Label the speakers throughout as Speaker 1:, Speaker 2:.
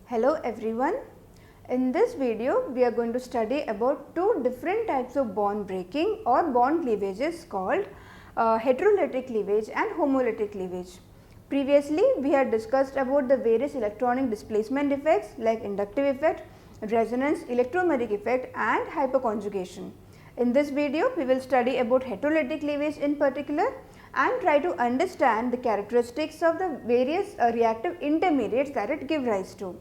Speaker 1: Hello everyone. In this video we are going to study about two different types of bond breaking or bond cleavages called heterolytic cleavage and homolytic cleavage. Previously we had discussed about the various electronic displacement effects like inductive effect, resonance, electromagnetic effect and hyperconjugation. In this video we will study about heterolytic cleavage in particular and try to understand the characteristics of the various reactive intermediates that it gives rise to.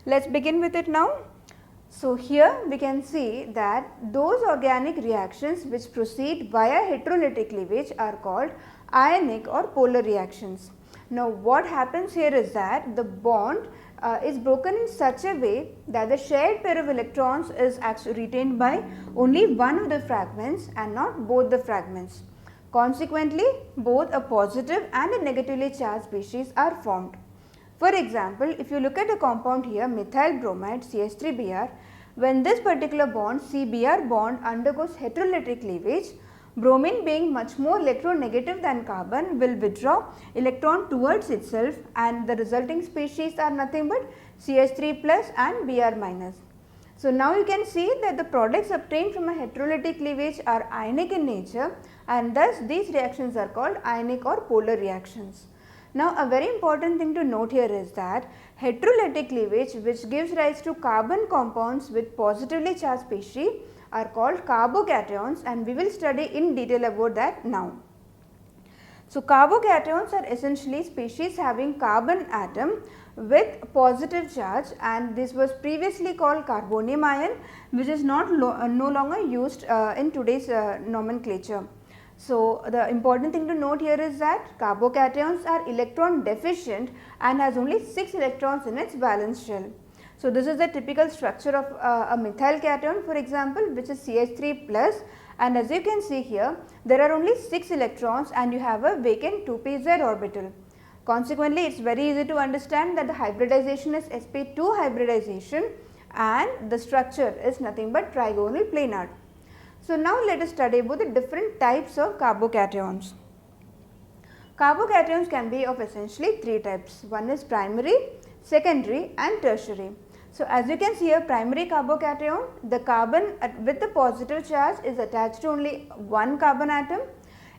Speaker 1: Let us begin with it now. So, here we can see that those organic reactions which proceed via heterolytic cleavage are called ionic or polar reactions. Now, what happens here is that the bond is broken in such a way that the shared pair of electrons is actually retained by only one of the fragments and not both the fragments. Consequently, both a positive and a negatively charged species are formed. For example, if you look at a compound here methyl bromide CH3Br, when this particular bond CBr bond undergoes heterolytic cleavage, bromine being much more electronegative than carbon will withdraw electron towards itself and the resulting species are nothing but CH3 plus and Br minus. So, now you can see that the products obtained from a heterolytic cleavage are ionic in nature and thus these reactions are called ionic or polar reactions. Now, a very important thing to note here is that heterolytic cleavage which gives rise to carbon compounds with positively charged species are called carbocations and we will study in detail about that now. So, carbocations are essentially species having carbon atom with positive charge and this was previously called carbonium ion which is no longer used in today's nomenclature. So, the important thing to note here is that carbocations are electron deficient and has only 6 electrons in its valence shell. So, this is the typical structure of a methyl cation for example which is CH3 plus and as you can see here there are only 6 electrons and you have a vacant 2p-z orbital. Consequently, it is very easy to understand that the hybridization is sp2 hybridization and the structure is nothing but trigonal planar. So, now let us study about the different types of carbocations. Carbocations can be of essentially 3 types. One is primary, secondary and tertiary. So, as you can see here primary carbocation, the carbon with the positive charge is attached to only one carbon atom.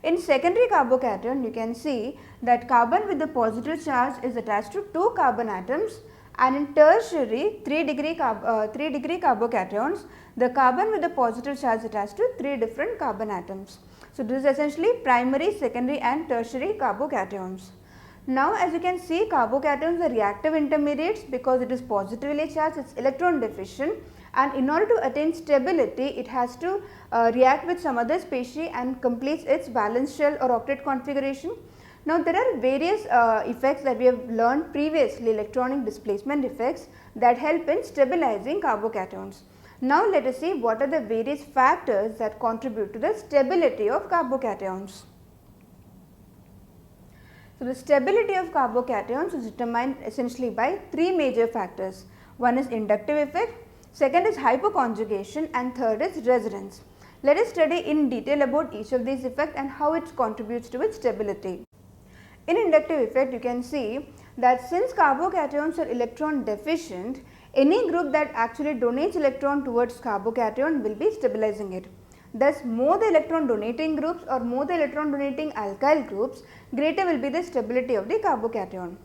Speaker 1: In secondary carbocation, you can see that carbon with the positive charge is attached to 2 carbon atoms and in tertiary 3 degree carbocations, the carbon with the positive charge attached to 3 different carbon atoms. So, this is essentially primary, secondary and tertiary carbocations. Now, as you can see carbocations are reactive intermediates because it is positively charged, it is electron deficient and in order to attain stability it has to react with some other species and completes its valence shell or octet configuration. Now, there are various effects that we have learned previously, electronic displacement effects that help in stabilizing carbocations. Now, let us see what are the various factors that contribute to the stability of carbocations. So, the stability of carbocations is determined essentially by 3 major factors. One is inductive effect, second is hyperconjugation and third is resonance. Let us study in detail about each of these effects and how it contributes to its stability. In inductive effect, you can see that since carbocations are electron deficient, any group that actually donates electron towards carbocation will be stabilizing it. Thus, more the electron donating groups or more the electron donating alkyl groups, greater will be the stability of the carbocation.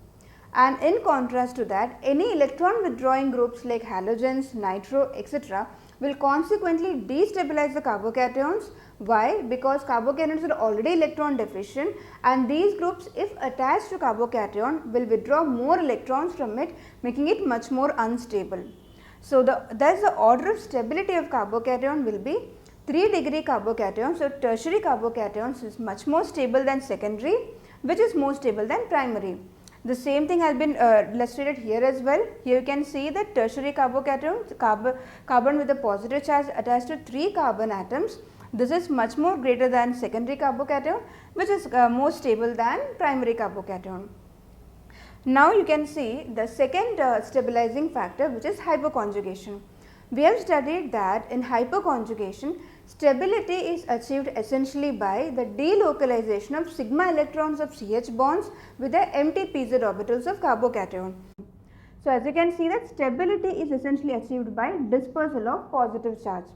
Speaker 1: And in contrast to that, any electron withdrawing groups like halogens, nitro, etc. will consequently destabilize the carbocations. Why? Because carbocations are already electron deficient and these groups if attached to carbocation will withdraw more electrons from it, making it much more unstable. So, thus the order of stability of carbocation will be 3 degree carbocation. So, tertiary carbocations is much more stable than secondary which is more stable than primary. The same thing has been illustrated here as well. Here you can see that tertiary carbocations, carbon with a positive charge attached to 3 carbon atoms. This is much more greater than secondary carbocation which is more stable than primary carbocation. Now, you can see the second stabilizing factor which is hyperconjugation. We have studied that in hyperconjugation stability is achieved essentially by the delocalization of sigma electrons of CH bonds with the empty pz orbitals of carbocation. So as you can see that stability is essentially achieved by dispersal of positive charge.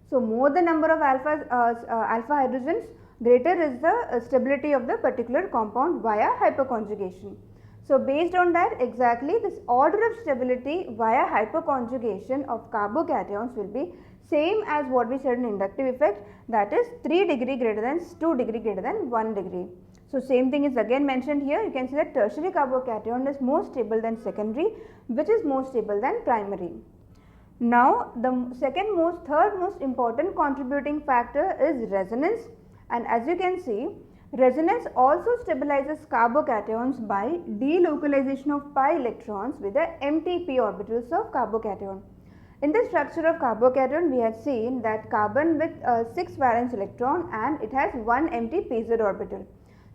Speaker 1: So more the number of alpha hydrogens, greater is the stability of the particular compound via hyperconjugation. So based on that, exactly this order of stability via hyperconjugation of carbocations will be same as what we said in inductive effect, that is 3 degree greater than 2 degree greater than 1 degree. So same thing is again mentioned here. You can see that tertiary carbocation is more stable than secondary, which is more stable than primary. Now the third most important contributing factor is resonance, and as you can see, resonance also stabilizes carbocations by delocalization of pi electrons with the empty p orbitals of carbocation. In the structure of carbocation, we have seen that carbon with 6 valence electron and it has 1 empty pz orbital.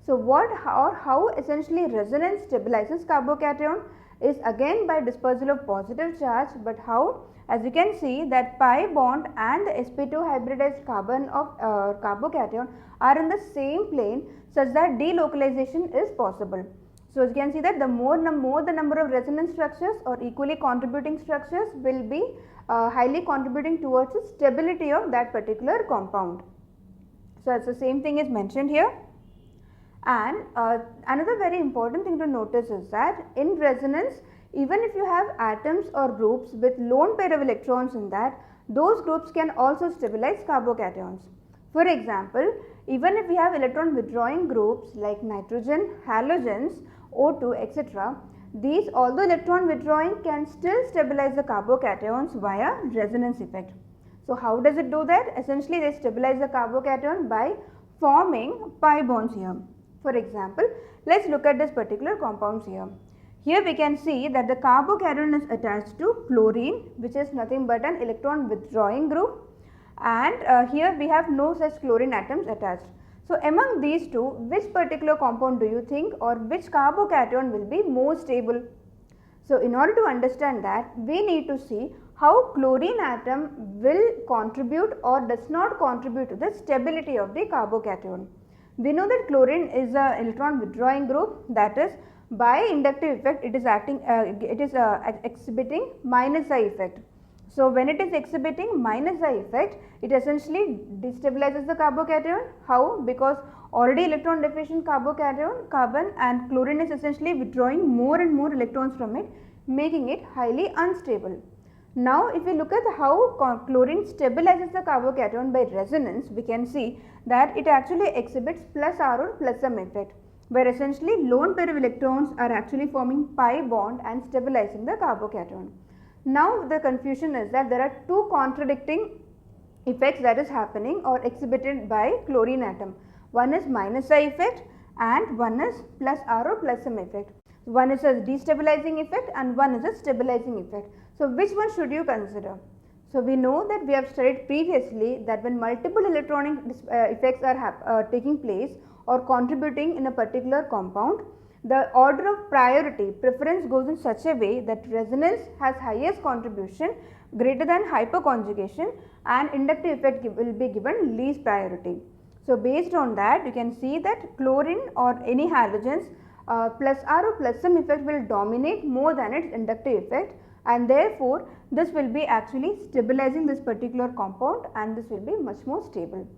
Speaker 1: So how essentially resonance stabilizes carbocation is again by dispersal of positive charge, but how? As you can see that pi bond and the sp2 hybridized carbon of carbocation are in the same plane such that delocalization is possible. So as you can see that the more the number of resonance structures or equally contributing structures will be highly contributing towards the stability of that particular compound. So as the same thing is mentioned here. And another very important thing to notice is that in resonance, even if you have atoms or groups with lone pair of electrons in that, those groups can also stabilize carbocations. For example, even if we have electron withdrawing groups like nitrogen, halogens, O2, etc., these although electron withdrawing can still stabilize the carbocations via resonance effect. So how does it do that? Essentially they stabilize the carbocation by forming pi bonds here. For example, let us look at this particular compounds here. Here we can see that the carbocation is attached to chlorine, which is nothing but an electron withdrawing group, and here we have no such chlorine atoms attached. So among these two, which particular compound do you think, or which carbocation will be more stable? So in order to understand that, we need to see how chlorine atom will contribute or does not contribute to the stability of the carbocation. We know that chlorine is an electron withdrawing group, that is by inductive effect it is exhibiting minus I effect. So when it is exhibiting minus I effect, it essentially destabilizes the carbocation. How? Because already electron deficient carbocation, carbon, and chlorine is essentially withdrawing more and more electrons from it, making it highly unstable. Now if we look at how chlorine stabilizes the carbocation by resonance, we can see that it actually exhibits plus R or plus M effect, where essentially lone pair of electrons are actually forming pi bond and stabilizing the carbocation. Now the confusion is that there are two contradicting effects that is happening or exhibited by chlorine atom. One is minus I effect and one is plus R or plus M effect. One is a destabilizing effect and one is a stabilizing effect. So which one should you consider? So we know that we have studied previously that when multiple electronic effects are taking place or contributing in a particular compound, the order of priority preference goes in such a way that resonance has highest contribution greater than hyperconjugation and inductive effect will be given least priority. So based on that, you can see that chlorine or any halogens plus R or plus M effect will dominate more than its inductive effect, and therefore this will be actually stabilizing this particular compound and this will be much more stable.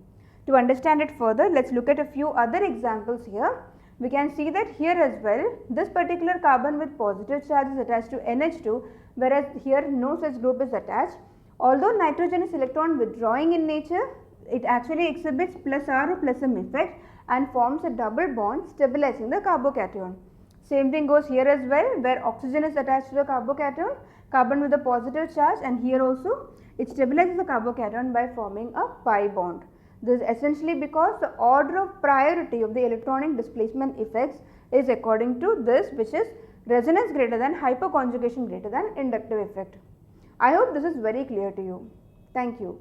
Speaker 1: To understand it further, let us look at a few other examples here. We can see that here as well, this particular carbon with positive charge is attached to NH2, whereas here no such group is attached. Although nitrogen is electron withdrawing in nature, it actually exhibits plus R or plus M effect and forms a double bond stabilizing the carbocation. Same thing goes here as well, where oxygen is attached to the carbocation, carbon with a positive charge, and here also it stabilizes the carbocation by forming a pi bond. This is essentially because the order of priority of the electronic displacement effects is according to this, which is resonance greater than hyperconjugation greater than inductive effect. I hope this is very clear to you. Thank you.